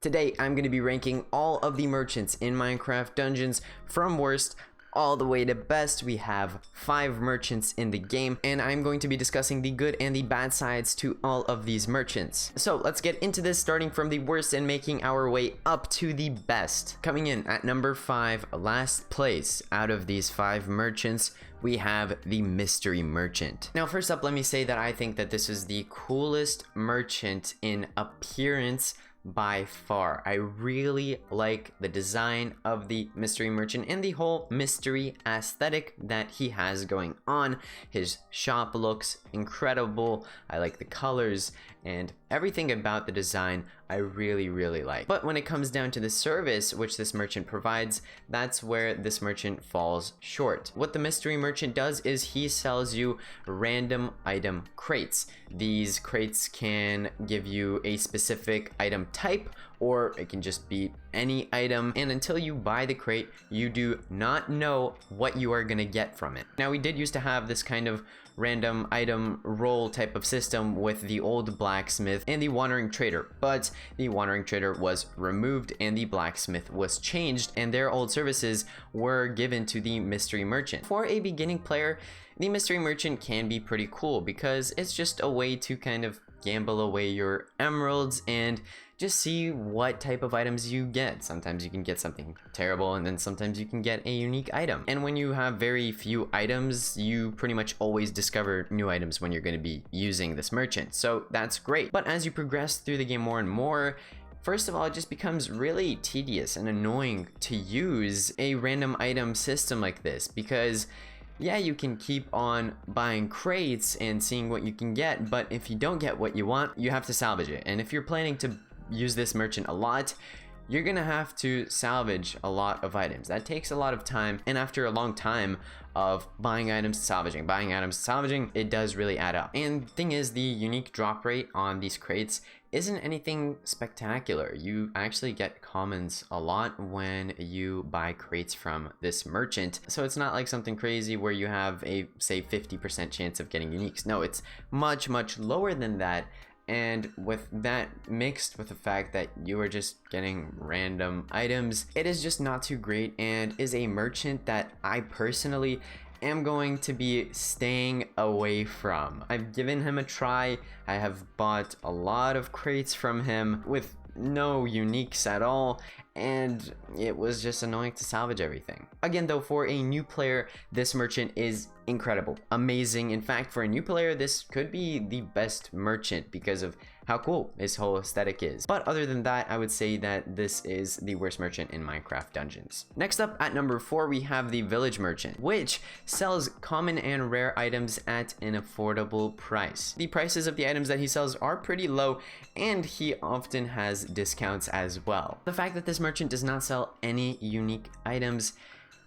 Today, I'm going to be ranking all of the merchants in Minecraft Dungeons from worst all the way to best. We have 5 merchants in the game, and I'm going to be discussing the good and the bad sides to all of these merchants. So let's get into this, starting from the worst and making our way up to the best. Coming in at number 5, last place out of these 5 merchants, we have the Mystery Merchant. Now, first up, let me say that I think that this is the coolest merchant in appearance by far. I really like the design of the Mystery Merchant and the whole mystery aesthetic that he has going on. His shop looks incredible. I like the colors and everything about the design I really like. But when it comes down to the service which this merchant provides, that's where this merchant falls short. What the Mystery Merchant does is he sells you random item crates. These crates can give you a specific item type, or it can just be any item, and until you buy the crate, you do not know what you are gonna get from it. Now, we did used to have this kind of random item roll type of system with the old Blacksmith and the Wandering Trader, but the Wandering Trader was removed and the Blacksmith was changed, and their old services were given to the Mystery Merchant. For a beginning player, the Mystery Merchant can be pretty cool because it's just a way to kind of gamble away your emeralds and just see what type of items you get. Sometimes you can get something terrible, and then sometimes you can get a unique item. And when you have very few items, you pretty much always discover new items when you're going to be using this merchant. So that's great. But as you progress through the game more and more, first of all, it just becomes really tedious and annoying to use a random item system like this, because yeah, you can keep on buying crates and seeing what you can get, but if you don't get what you want, you have to salvage it. And if you're planning to use this merchant a lot, you're gonna have to salvage a lot of items. That takes a lot of time, and after a long time of buying items, salvaging, buying items, salvaging, it does really add up. And the thing is, the unique drop rate on these crates isn't anything spectacular. You actually get commons a lot when you buy crates from this merchant, so it's not like something crazy where you have a, say, 50% chance of getting uniques. No, it's much lower than that. And with that mixed with the fact that you are just getting random items, it is just not too great, and is a merchant that I personally am going to be staying away from. I've given him a try. I have bought a lot of crates from him with no uniques at all, and it was just annoying to salvage everything. Again though, for a new player, this merchant is incredible, amazing. In fact, for a new player, this could be the best merchant because of how cool his whole aesthetic is. But other than that, I would say that this is the worst merchant in Minecraft Dungeons. Next up at number 4, we have the Village Merchant, which sells common and rare items at an affordable price. The prices of the items that he sells are pretty low, and he often has discounts as well. The fact that this merchant does not sell any unique items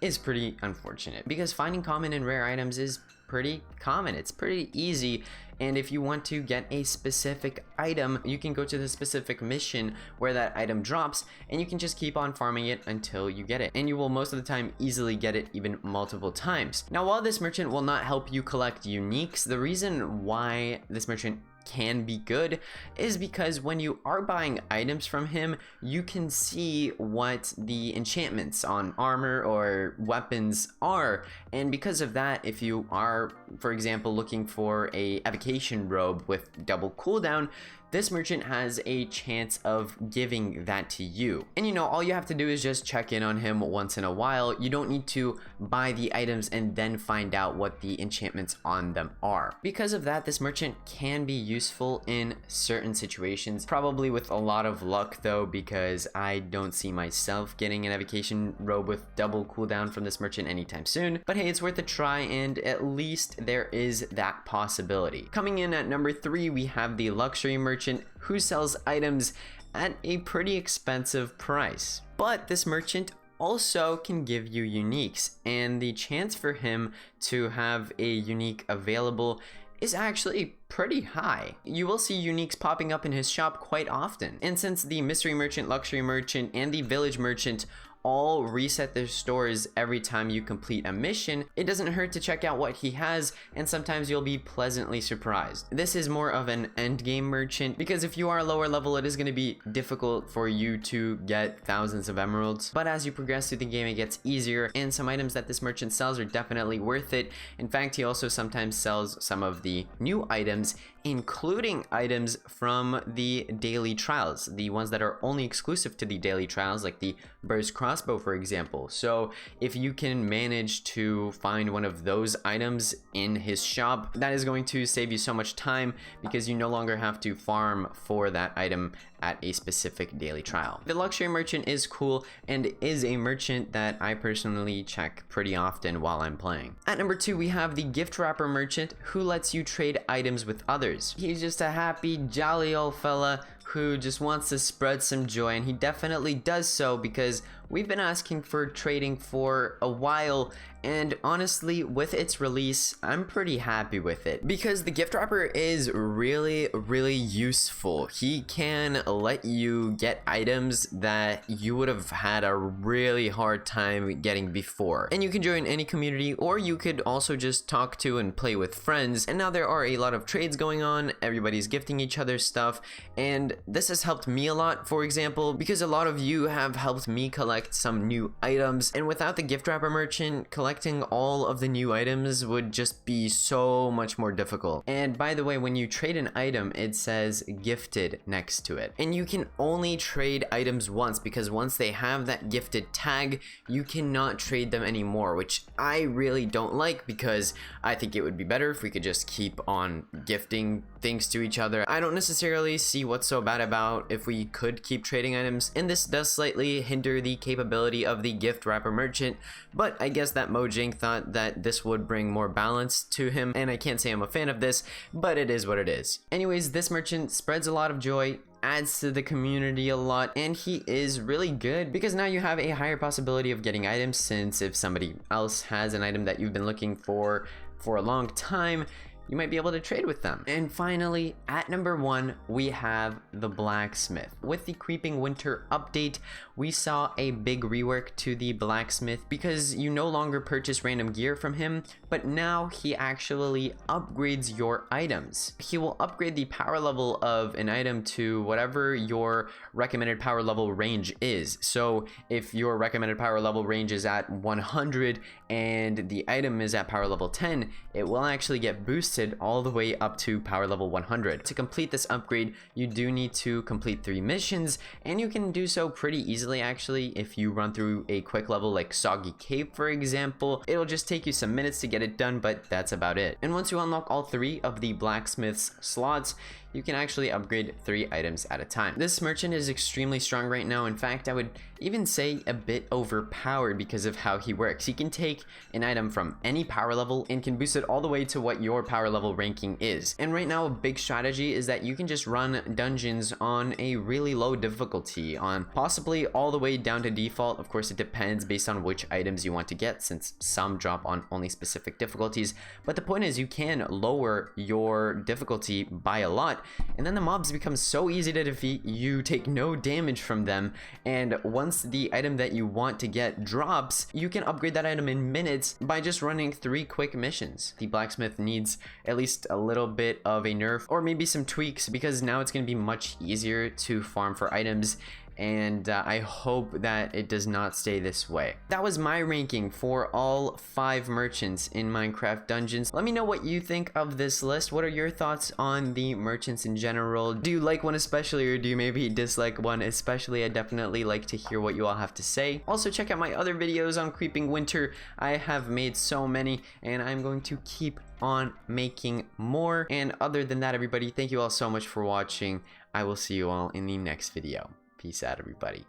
is pretty unfortunate, because finding common and rare items is pretty common. It's pretty easy, and if you want to get a specific item, you can go to the specific mission where that item drops, and you can just keep on farming it until you get it, and you will most of the time easily get it even multiple times. Now, while this merchant will not help you collect uniques, the reason why this merchant can be good is because when you are buying items from him, you can see what the enchantments on armor or weapons are, and because of that, if you are, for example, looking for a evocation robe with double cooldown, this merchant has a chance of giving that to you. And you know, all you have to do is just check in on him once in a while. You don't need to buy the items and then find out what the enchantments on them are. Because of that, this merchant can be useful in certain situations, probably with a lot of luck though, because I don't see myself getting an evocation robe with double cooldown from this merchant anytime soon. But hey, it's worth a try, and at least there is that possibility. Coming in at number 3, we have the Luxury Merchant, who sells items at a pretty expensive price. But this merchant also can give you uniques, and the chance for him to have a unique available is actually pretty high. You will see uniques popping up in his shop quite often. And since the Mystery Merchant, Luxury Merchant, and the Village Merchant all reset their stores every time you complete a mission, it doesn't hurt to check out what he has, and sometimes you'll be pleasantly surprised. This is more of an endgame merchant, because if you are lower level, it is going to be difficult for you to get thousands of emeralds. But as you progress through the game, it gets easier, and some items that this merchant sells are definitely worth it. In fact, he also sometimes sells some of the new items, including items from the daily trials, the ones that are only exclusive to the daily trials, like the burst crossbow, for example. So if you can manage to find one of those items in his shop, that is going to save you so much time, because you no longer have to farm for that item at a specific daily trial. The luxury merchant is cool and is a merchant that I personally check pretty often while I'm playing. At number 2, we have the gift wrapper merchant, who lets you trade items with others. He's just a happy, jolly old fella who just wants to spread some joy, and he definitely does so, because we've been asking for trading for a while, and honestly, with its release, I'm pretty happy with it, because the gift wrapper is really useful. He can let you get items that you would have had a really hard time getting before, and you can join any community, or you could also just talk to and play with friends. And now there are a lot of trades going on, everybody's gifting each other stuff, and this has helped me a lot, for example, because a lot of you have helped me collect some new items, and without the gift wrapper merchant, collecting all of the new items would just be so much more difficult. And by the way, when you trade an item, it says gifted next to it, and you can only trade items once, because once they have that gifted tag, you cannot trade them anymore, which I really don't like, because I think it would be better if we could just keep on gifting things to each other. I don't necessarily see what's so bad about if we could keep trading items, and this does slightly hinder the capability of the gift wrapper merchant, but I guess that Mojang thought that this would bring more balance to him, and I can't say I'm a fan of this, but it is what it is. Anyways, this merchant spreads a lot of joy, adds to the community a lot, and he is really good, because now you have a higher possibility of getting items, since if somebody else has an item that you've been looking for a long time, you might be able to trade with them. And finally, at number 1, we have the Blacksmith. With the Creeping Winter update, we saw a big rework to the Blacksmith, because you no longer purchase random gear from him, but now he actually upgrades your items. He will upgrade the power level of an item to whatever your recommended power level range is. So if your recommended power level range is at 100 and the item is at power level 10, it will actually get boosted all the way up to power level 100. To complete this upgrade, you do need to complete 3 missions, and you can do so pretty easily actually if you run through a quick level like Soggy Cave, for example. It'll just take you some minutes to get it done, but that's about it. And once you unlock all 3 of the Blacksmith's slots, you can actually upgrade 3 items at a time. This merchant is extremely strong right now. In fact, I would even say a bit overpowered because of how he works. He can take an item from any power level and can boost it all the way to what your power level ranking is. And right now, a big strategy is that you can just run dungeons on a really low difficulty, on possibly all the way down to default. Of course, it depends based on which items you want to get, since some drop on only specific difficulties. But the point is, you can lower your difficulty by a lot, and then the mobs become so easy to defeat, you take no damage from them, and once the item that you want to get drops, you can upgrade that item in minutes by just running 3 quick missions. The Blacksmith needs at least a little bit of a nerf, or maybe some tweaks, because now it's going to be much easier to farm for items, and I hope that it does not stay this way. That was my ranking for all 5 merchants in Minecraft Dungeons. Let me know what you think of this list. What are your thoughts on the merchants in general? Do you like one especially, or do you maybe dislike one especially? I definitely like to hear what you all have to say. Also, check out my other videos on Creeping Winter. I have made so many, and I'm going to keep on making more. And other than that, everybody, thank you all so much for watching. I will see you all in the next video. Peace out, everybody.